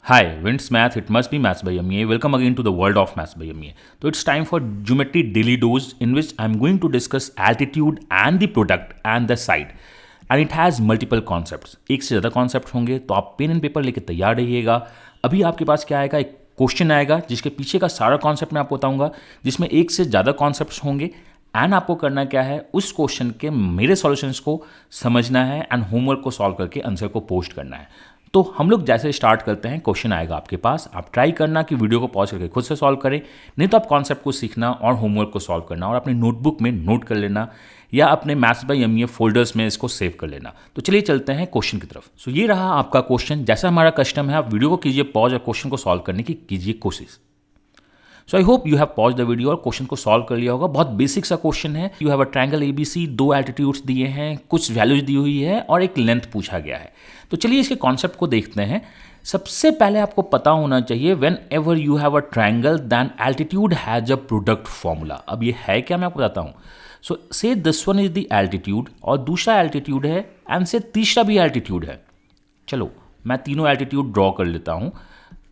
Hi, Wins Math, it must be Maths by MA. Welcome again to the world of Maths by MA. So it's time for Geometry Daily Dose in which I'm going to discuss altitude and the product and the side. And it has multiple concepts. एक से ज़्यादा concept होंगे तो आप pen and paper लेके तैयार रहिएगा। अभी आपके पास क्या आएगा, एक क्वेश्चन आएगा जिसके पीछे का सारा कॉन्सेप्ट मैं आपको बताऊंगा, जिसमें एक से ज़्यादा कॉन्सेप्ट्स होंगे। एंड आपको करना क्या है, उस क्वेश्चन के मेरे सॉल्यूशंस को समझना है एंड होमवर्क को सॉल्व करके आंसर को पोस्ट करना है। तो हम लोग जैसे स्टार्ट करते हैं, क्वेश्चन आएगा आपके पास, आप ट्राई करना कि वीडियो को पॉज करके खुद से सॉल्व करें, नहीं तो आप कॉन्सेप्ट को सीखना और होमवर्क को सॉल्व करना और अपने नोटबुक में नोट कर लेना या अपने मैथ्स बाय एमए फोल्डर्स में इसको सेव कर लेना। तो चलिए चलते हैं क्वेश्चन की तरफ। सो ये रहा आपका क्वेश्चन। जैसा हमारा कस्टम है, आप वीडियो को कीजिए पॉज और क्वेश्चन को सॉल्व करने की कीजिए कोशिश। So I hope you have pause the video और क्वेश्चन को सॉल्व कर लिया होगा। बहुत बेसिक सा क्वेश्चन है। You have a triangle ABC, दो एल्टीट्यूड्स दिए हैं, कुछ वैल्यूज दी हुई है और एक लेंथ पूछा गया है। तो चलिए इसके कॉन्सेप्ट को देखते हैं। सबसे पहले आपको पता होना चाहिए whenever you have a triangle then altitude has a product formula. अब ये है क्या, मैं आपको बताता हूँ। सो से this one is the altitude और दूसरा एल्टीट्यूड है एंड से तीसरा भी एल्टीट्यूड है। चलो मैं तीनों एल्टीट्यूड ड्रॉ कर लेता हूँ।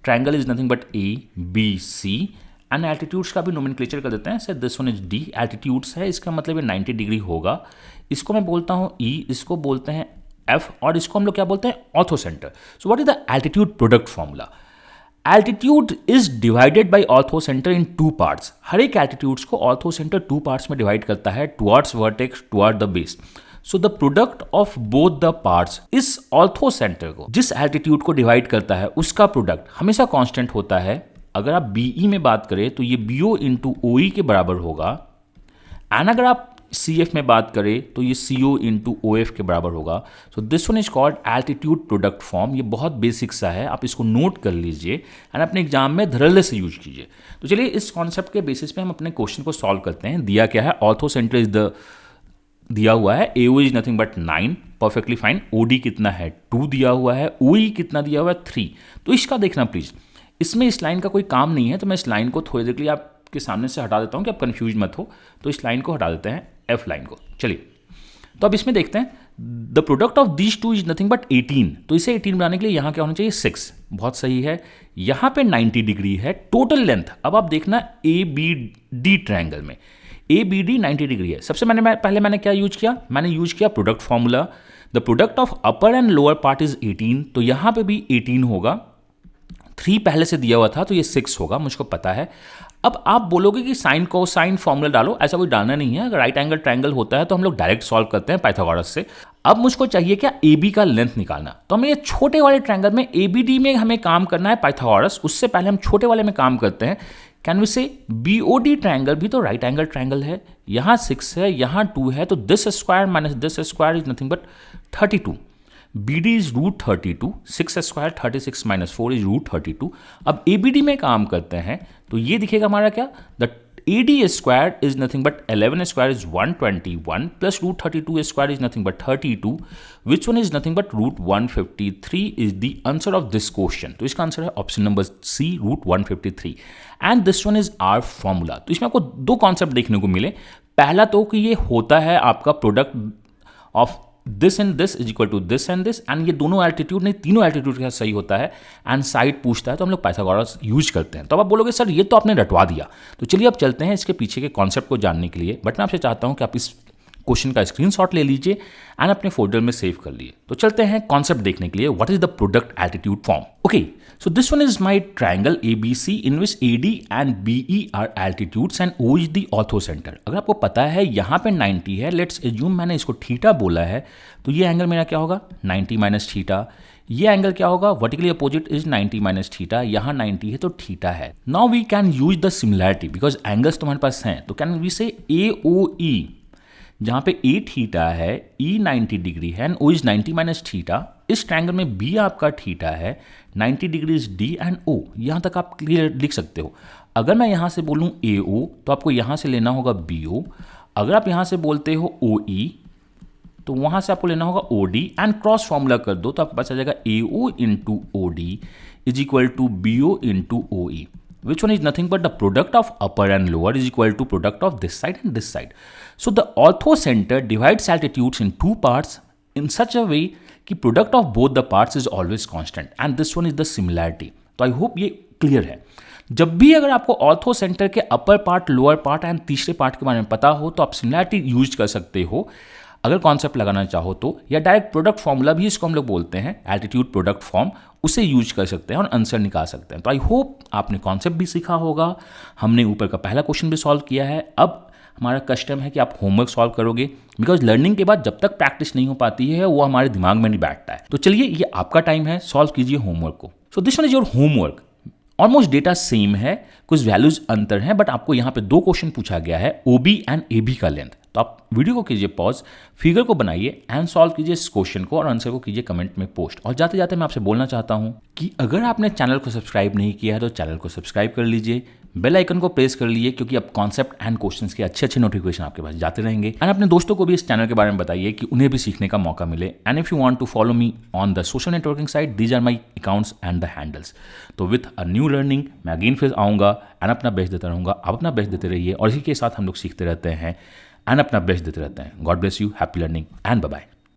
Triangle is nothing but A B C and altitudes का भी नोमेनक्लेचर कर देते हैं। Sir this one is D, altitudes है, इसका मतलब ये 90 डिग्री होगा। इसको मैं बोलता हूँ ई, इसको बोलते हैं एफ और इसको हम लोग क्या बोलते हैं, orthocentre. So what is the altitude product formula? Altitude is divided by orthocentre in two parts. हर एक एल्टीट्यूड्स को ऑर्थोसेंटर टू पार्ट्स में डिवाइड करता है, towards vertex toward the base. So the product of both the parts, इस orthocentre को जिस altitude को डिवाइड करता है उसका प्रोडक्ट हमेशा कांस्टेंट होता है। अगर आप बीई में बात करें तो ये बीओ इंटू ओई के बराबर होगा एंड अगर आप सी एफ में बात करें तो ये सी ओ इंटू ओ एफ के बराबर होगा। So this one is called altitude product form. ये बहुत बेसिक सा है, आप इसको नोट कर लीजिए एंड अपने एग्जाम में धड़ल्ले से यूज कीजिए। तो चलिए इस कॉन्सेप्ट के बेसिस पे हम अपने क्वेश्चन को सॉल्व करते हैं। दिया क्या है, ऑर्थोसेंटर इज द दिया हुआ है, AO is nothing but 9, perfectly fine. OD कितना है 2 दिया हुआ है, ओई कितना दिया हुआ है 3। तो इसका देखना प्लीज, इसमें इस लाइन का कोई काम नहीं है तो मैं इस लाइन को थोड़ी देर के लिए आपके सामने से हटा देता हूं कि आप कंफ्यूज मत हो। तो इस लाइन को हटा देते हैं, एफ लाइन को। चलिए तो अब इसमें देखते हैं, the product of these two is nothing but 18। तो इसे 18 बनाने के लिए यहाँ क्या होना चाहिए, 6। बहुत सही है। यहाँ पे 90 डिग्री है टोटल लेंथ। अब आप देखना ए बी डी ट्रायंगल में ए बी डी 90 डिग्री है। सबसे पहले मैंने क्या यूज किया, मैंने यूज किया product formula. The product of upper and lower part is 18, तो यहाँ पे भी 18 होगा। 3 पहले से दिया हुआ था तो ये 6 होगा, मुझको पता है। अब आप बोलोगे कि साइन को साइन फॉर्मूला डालो, ऐसा कोई डालना नहीं है। अगर राइट एंगल ट्रायंगल होता है तो हम लोग डायरेक्ट सॉल्व करते हैं पाइथागोरस से। अब मुझको चाहिए क्या, ए बी का लेंथ निकालना। तो हमें ये छोटे वाले ट्रायंगल में ए बी डी में हमें काम करना है पाइथागोरस। उससे पहले हम छोटे वाले में काम करते हैं। कैन वी से बी ओ डी ट्रायंगल भी तो राइट एंगल ट्रायंगल है। यहाँ 6 है, यहाँ 2 है, तो this square minus this square is nothing but 32। BD is root 32, 6 square 36 minus 4 is root 32। अब ABD में काम करते हैं तो ये दिखेगा हमारा क्या, the AD square is nothing but 11 square is 121 plus root 32 square is nothing but 32, which one is nothing but root 153 is the answer of this question. तो इसका आंसर है option number C, root 153 and this one is our formula. तो इसमें आपको दो concept देखने को मिले। पहला तो कि ये होता है आपका product of this and this is equal to this and this, and ये दोनों एल्टीट्यूड नहीं तीनों एल्टीट्यूड के साथ सही होता है। एंड साइड पूछता है तो हम लोग पाइथागोरस यूज करते हैं। तो अब आप बोलोगे सर ये तो आपने रटवा दिया। तो चलिए अब चलते हैं इसके पीछे के कॉन्सेप्ट को जानने के लिए। बट मैं आपसे चाहता हूं कि आप इस क्वेश्चन का स्क्रीनशॉट ले लीजिए एंड अपने फोल्डर में सेव कर लिए। तो चलते हैं कॉन्सेप्ट देखने के लिए, what is the product altitude form. Okay, so this one is my triangle ABC in which AD and BE are altitudes and O is the orthocenter। अगर आपको पता है यहाँ पे 90 है, लेट्स एज्यूम मैंने इसको थीटा बोला है, तो ये एंगल मेरा क्या होगा 90 माइनस थीटा। ये एंगल क्या होगा, vertically opposite is 90 minus theta. यहाँ 90 है तो थीटा है। Now we can use the similarity because angles तुम्हारे पास हैं। तो कैन वी से AOE, जहाँ पे ए थीटा है, ई 90 डिग्री है and O is 90 minus theta. इस ट्रायंगल में बी आपका थीटा है, 90 degree is D and O. यहाँ तक आप क्लियर लिख सकते हो। अगर मैं यहाँ से बोलूँ ए ओ तो आपको यहाँ से लेना होगा बी ओ। अगर आप यहाँ से बोलते हो ओ ई तो वहाँ से आपको लेना होगा O D and cross formula कर दो तो आपके पास आ जाएगा A O into O D is equal to B O into O E, which one is nothing but the product of upper and lower is equal to product of this side and this side. So the orthocenter divides altitudes in two parts in such a way कि product of both the parts is always constant and this one is the similarity. तो I hope ये clear है। जब भी अगर आपको ortho centre के upper part, lower part and तीसरे पार्ट के बारे में पता हो तो आप सिमिलैरिटी यूज कर सकते हो अगर कॉन्सेप्ट लगाना चाहो तो, या डायरेक्ट प्रोडक्ट फॉर्मूला भी इसको हम लोग बोलते हैं, एल्टीट्यूड प्रोडक्ट फॉर्म, उसे यूज कर सकते हैं और आंसर निकाल सकते हैं। तो आई होप आपने कॉन्सेप्ट भी सीखा होगा। हमने ऊपर का पहला क्वेश्चन भी सॉल्व किया है। अब हमारा कस्टम है कि आप होमवर्क सॉल्व करोगे, बिकॉज लर्निंग के बाद जब तक प्रैक्टिस नहीं हो पाती है वो हमारे दिमाग में नहीं बैठता है। तो चलिए, ये आपका टाइम है, सॉल्व कीजिए होमवर्क को। So this one is your homework. Almost data same है, कुछ वैल्यूज अंतर हैं, बट आपको यहाँ पे 2 क्वेश्चन पूछा गया है, ओबी एंड एबी का लेंथ। तो आप वीडियो को कीजिए पॉज, फिगर को बनाइए एंड सॉल्व कीजिए इस क्वेश्चन को और आंसर को कीजिए कमेंट में पोस्ट। और जाते जाते मैं आपसे बोलना चाहता हूं कि अगर आपने चैनल को सब्सक्राइब नहीं किया है तो चैनल को सब्सक्राइब कर लीजिए, बेल आइकन को प्रेस कर लीजिए, क्योंकि अब कॉन्सेप्ट एंड क्वेश्चंस के अच्छे नोटिफिकेशन आपके पास जाते रहेंगे। एंड अपने दोस्तों को भी इस चैनल के बारे में बताइए कि उन्हें भी सीखने का मौका मिले। And if you want to follow me on the social networking site, these are my accounts and the handles. तो विथ अ न्यू लर्निंग मैं अगेन फिर आऊँगा एंड अपना बेस्ट देता रहूँगा। आप अपना बेस्ट देते रहिए और इसी के साथ हम लोग सीखते रहते हैं एंड अपना बेस्ट देते रहते हैं। God bless you, happy learning and bye bye.